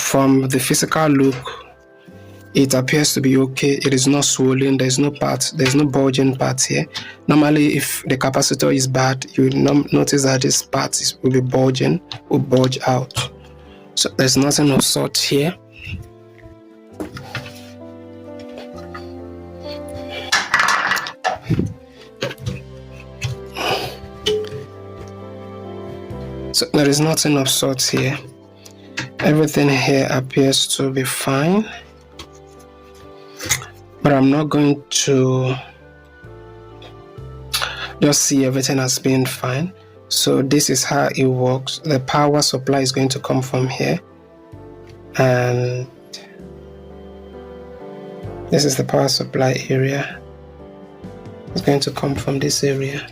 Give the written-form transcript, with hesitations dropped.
from the physical look, it appears to be okay. It is not swollen. There's no bulging part here. Normally, if the capacitor is bad, you will notice that this part will be bulging, will bulge out. So there's nothing of sort here. So there is nothing of sorts here. Everything here appears to be fine. But I'm not going to just see everything as being fine. So this is how it works. The power supply is going to come from here. And this is the power supply area. It's going to come from this area.